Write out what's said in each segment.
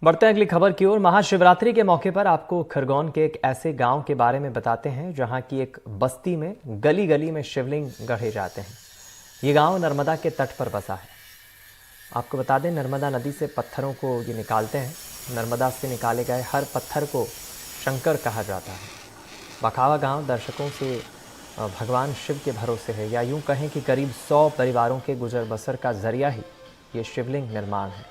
बढ़ते हैं अगली खबर की ओर। महाशिवरात्रि के मौके पर आपको खरगोन के एक ऐसे गांव के बारे में बताते हैं जहां की एक बस्ती में गली गली में शिवलिंग गढ़े जाते हैं। ये गांव नर्मदा के तट पर बसा है। आपको बता दें, नर्मदा नदी से पत्थरों को ये निकालते हैं। नर्मदा से निकाले गए हर पत्थर को शंकर कहा जाता है। बखावा गांव दर्शकों से भगवान शिव के भरोसे है, या यूं कहें कि करीब 100 परिवारों के गुजर बसर का जरिया ही ये शिवलिंग निर्माण है।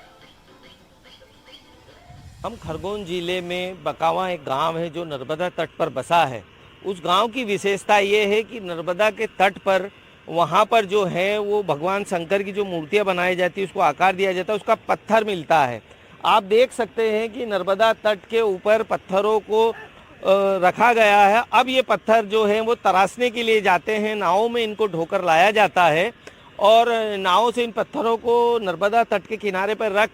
हम खरगोन जिले में बकावा एक गांव है जो नर्मदा तट पर बसा है। उस गांव की विशेषता ये है कि नर्मदा के तट पर वहाँ पर जो है वो भगवान शंकर की जो मूर्तियाँ बनाई जाती है, उसको आकार दिया जाता है, उसका पत्थर मिलता है। आप देख सकते हैं कि नर्मदा तट के ऊपर पत्थरों को रखा गया है। अब ये पत्थर जो है वो तराशने के लिए जाते हैं, नावों में इनको ढोकर लाया जाता है और नावों से इन पत्थरों को नर्मदा तट के किनारे पर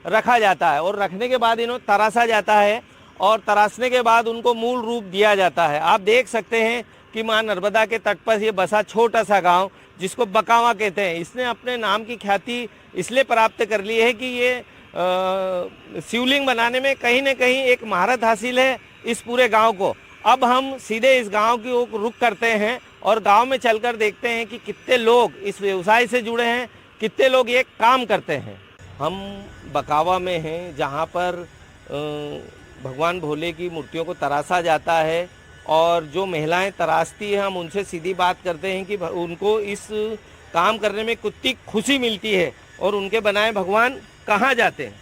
रखा जाता है और रखने के बाद इन्हें तराशा जाता है और तराशने के बाद उनको मूल रूप दिया जाता है। आप देख सकते हैं कि मां नर्मदा के तट पर ये बसा छोटा सा गांव जिसको बकावा कहते हैं, इसने अपने नाम की ख्याति इसलिए प्राप्त कर ली है कि ये शिवलिंग बनाने में कहीं न कहीं एक महारत हासिल है इस पूरे गांव को। अब हम सीधे इस गांव की ओर रुख करते हैं और गांव में चलकर देखते हैं कि कितने लोग इस व्यवसाय से जुड़े हैं, कितने लोग ये काम करते हैं। हम बकावा में हैं जहाँ पर भगवान भोले की मूर्तियों को तराशा जाता है और जो महिलाएं तराशती हैं हम उनसे सीधी बात करते हैं कि उनको इस काम करने में कितनी खुशी मिलती है और उनके बनाए भगवान कहाँ जाते हैं।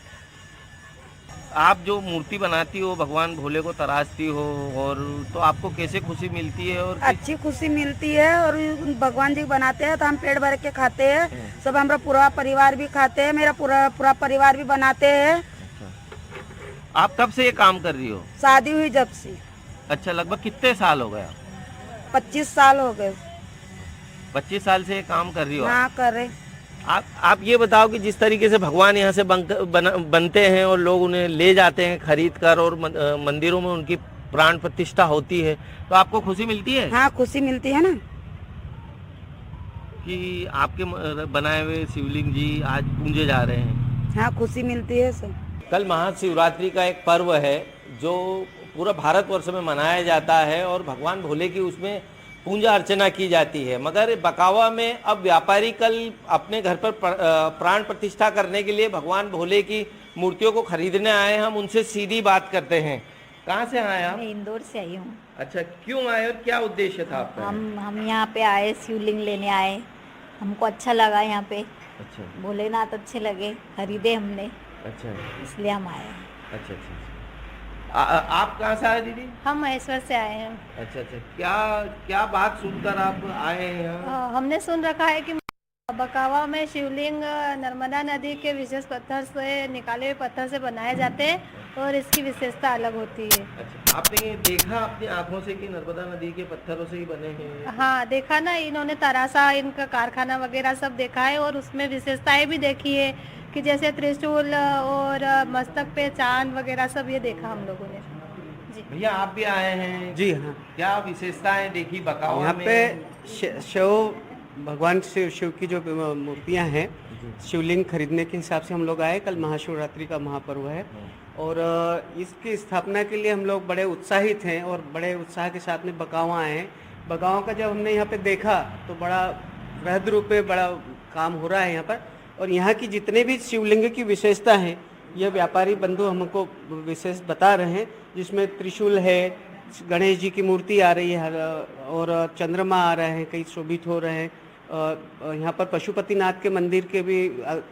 आप जो मूर्ति बनाती हो, भगवान भोले को तराशती हो, और तो आपको कैसे खुशी मिलती है? और अच्छी खुशी मिलती है और भगवान जी बनाते हैं तो हम पेट भर के खाते हैं। सब हमारा पूरा परिवार भी खाते हैं, मेरा पूरा परिवार भी बनाते हैं। अच्छा। आप कब से ये काम कर रही हो? शादी हुई जब से। अच्छा, लगभग कितने साल हो गए? 25 साल हो गए। 25 साल से ये काम कर रही हो? हाँ, कर रहे। आप ये बताओ कि जिस तरीके से भगवान यहाँ से बनते हैं और लोग उन्हें ले जाते हैं खरीद कर और मंदिरों में उनकी प्राण प्रतिष्ठा होती है, तो आपको खुशी मिलती है? हाँ, खुशी मिलती है ना कि आपके बनाए हुए शिवलिंग जी आज पूजे जा रहे हैं। हाँ, खुशी मिलती है सब। कल महाशिवरात्रि का एक पर्व है जो पूरा भारतवर्ष में मनाया जाता है और भगवान भोले की उसमें पूजा अर्चना की जाती है। मगर बकावा में अब व्यापारी कल अपने घर पर प्राण प्रतिष्ठा करने के लिए भगवान भोले की मूर्तियों को खरीदने आए। हम उनसे सीधी बात करते हैं। कहाँ से आए आप? मैं इंदौर से आई हूँ। अच्छा, क्यों आए और क्या उद्देश्य था आपका? हम यहाँ पे आए, शिवलिंग लेने आए। हमको अच्छा लगा यहाँ पे। अच्छा। भोलेनाथ अच्छे लगे, खरीदे हमने। अच्छा, इसलिए हम आए। अच्छा अच्छा। आप कहाँ से आए दीदी? हम महेश्वर से आए हैं। अच्छा अच्छा। क्या क्या बात सुनकर आप आए हैं यहाँ? हमने सुन रखा है कि बकावा में शिवलिंग नर्मदा नदी के विशेष पत्थर से निकाले हुए पत्थर से बनाए जाते हैं और इसकी विशेषता अलग होती है। अच्छा, आपने ये देखा अपनी आंखों से कि नर्मदा नदी के पत्थरों से ही बने हैं? हाँ, देखा ना, इन्होंने तराशा, इनका कारखाना वगैरह सब देखा है और उसमें विशेषताएं भी देखी है कि जैसे त्रिशूल और मस्तक पे चांद वगैरह सब ये देखा हम लोगों ने। जी भैया, आप भी आए हैं? जी हाँ। क्या विशेषताएं देखी बकावा यहाँ में? पे शिव भगवान शिव की जो मूर्तियाँ हैं, शिवलिंग खरीदने के हिसाब से हम लोग आए। कल महाशिवरात्रि का महापर्व है और इसकी स्थापना के लिए हम लोग बड़े उत्साहित हैं और बड़े उत्साह के साथ में बकावा आए हैं। बकावा का जब हमने यहाँ पे देखा तो बड़ा वृहद रूप में बड़ा काम हो रहा है यहाँ पर। और यहाँ की जितने भी शिवलिंग की विशेषता हैं ये व्यापारी बंधु हमको विशेष बता रहे हैं, जिसमें त्रिशूल है, गणेश जी की मूर्ति आ रही है और चंद्रमा आ रहे हैं, कई शोभित हो रहे हैं। यहाँ पर पशुपतिनाथ के मंदिर के भी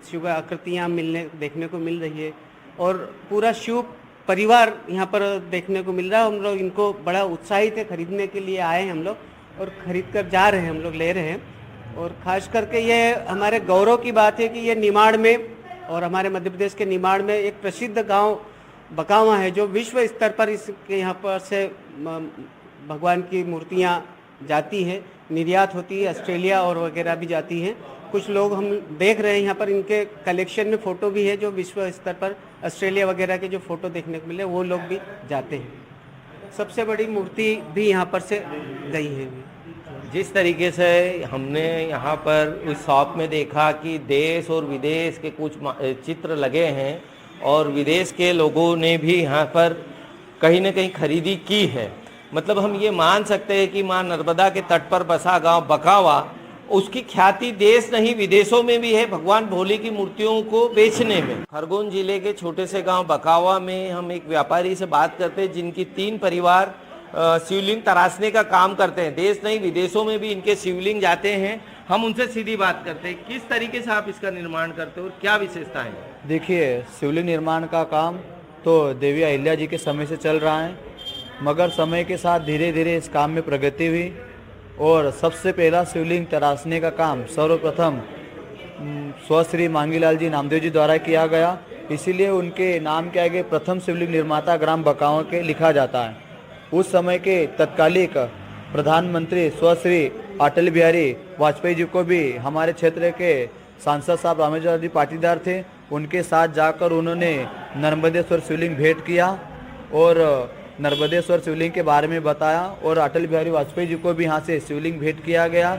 शिव आकृतियाँ देखने को मिल रही है और पूरा शिव परिवार यहाँ पर देखने को मिल रहा है। हम लोग इनको बड़ा उत्साहित है, खरीदने के लिए आए हैं हम लोग और ख़रीद कर जा रहे हैं, हम लोग ले रहे हैं। और ख़ास करके ये हमारे गौरव की बात है कि ये निमाड़ में और हमारे मध्य प्रदेश के निमाड़ में एक प्रसिद्ध गांव बकावा है जो विश्व स्तर पर इसके यहाँ पर से भगवान की मूर्तियाँ जाती हैं, निर्यात होती है, ऑस्ट्रेलिया और वगैरह भी जाती हैं। कुछ लोग हम देख रहे हैं यहाँ पर, इनके कलेक्शन में फ़ोटो भी है जो विश्व स्तर पर ऑस्ट्रेलिया वगैरह के जो फ़ोटो देखने को मिले वो लोग भी जाते हैं। सबसे बड़ी मूर्ति भी यहाँ पर से गई है। जिस तरीके से हमने यहाँ पर उस शॉप में देखा कि देश और विदेश के कुछ चित्र लगे हैं और विदेश के लोगों ने भी यहाँ पर कहीं न कहीं खरीदी की है। मतलब हम ये मान सकते हैं कि माँ नर्मदा के तट पर बसा गांव बकावा, उसकी ख्याति देश नहीं विदेशों में भी है भगवान भोले की मूर्तियों को बेचने में। खरगोन जिले के छोटे से गांव बकावा में हम एक व्यापारी से बात करते हैं जिनकी 3 परिवार शिवलिंग तराशने का काम करते हैं। देश नहीं विदेशों में भी इनके शिवलिंग जाते हैं। हम उनसे सीधी बात करते हैं, किस तरीके से आप इसका निर्माण करते हो और क्या विशेषता है? देखिए, शिवलिंग निर्माण का काम तो देवी अहिल्या जी के समय से चल रहा है, मगर समय के साथ धीरे धीरे इस काम में प्रगति हुई और सबसे पहला शिवलिंग तराशने का काम सर्वप्रथम स्वश्री मांगीलाल जी नामदेव जी द्वारा किया गया। इसीलिए उनके नाम के आगे प्रथम शिवलिंग निर्माता ग्राम बकावा के लिखा जाता है। उस समय के तत्कालिक प्रधानमंत्री स्वश्री अटल बिहारी वाजपेयी जी को भी हमारे क्षेत्र के सांसद साहब रामेश्वर जी पाटीदार थे, उनके साथ जाकर उन्होंने नर्मदेश्वर शिवलिंग भेंट किया और नर्मदेश्वर शिवलिंग के बारे में बताया और अटल बिहारी वाजपेयी जी को भी यहाँ से शिवलिंग भेंट किया गया।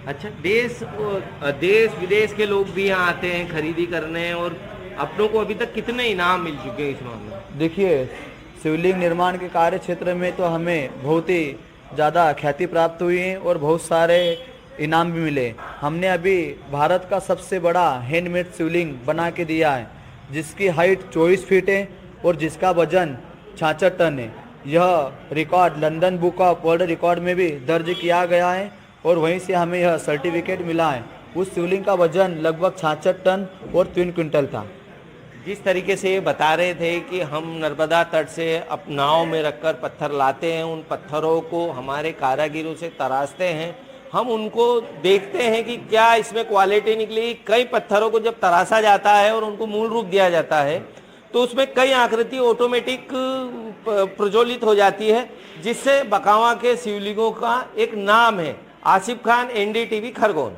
अच्छा, देश विदेश के लोग भी यहाँ आते हैं खरीदी करने, और अपनों को अभी तक कितने इनाम मिल चुके हैं इस मामले में? देखिए, शिवलिंग निर्माण के कार्य क्षेत्र में तो हमें बहुत ही ज़्यादा ख्याति प्राप्त हुई है और बहुत सारे इनाम भी मिले। हमने अभी भारत का सबसे बड़ा हैंडमेड शिवलिंग बना के दिया है, जिसकी हाइट 24 फीट है और जिसका वजन 66 टन है। यह record London book of world record में भी दर्ज किया गया है और वहीं से हमें यह सर्टिफिकेट मिला है। उस शिवलिंग का वजन लगभग 66 टन और 3 क्विंटल था। जिस तरीके से ये बता रहे थे कि हम नर्मदा तट से अब नाव में रखकर पत्थर लाते हैं, उन पत्थरों को हमारे कारागिरों से तराशते हैं, हम उनको देखते हैं कि क्या इसमें क्वालिटी निकली। कई पत्थरों को जब तराशा जाता है और उनको मूल रूप दिया जाता है तो उसमें कई आकृति ऑटोमेटिक प्रज्वलित हो जाती है, जिससे बकावा के शिवलिंगों का एक नाम है। आसिफ खान, NDTV, खरगोन।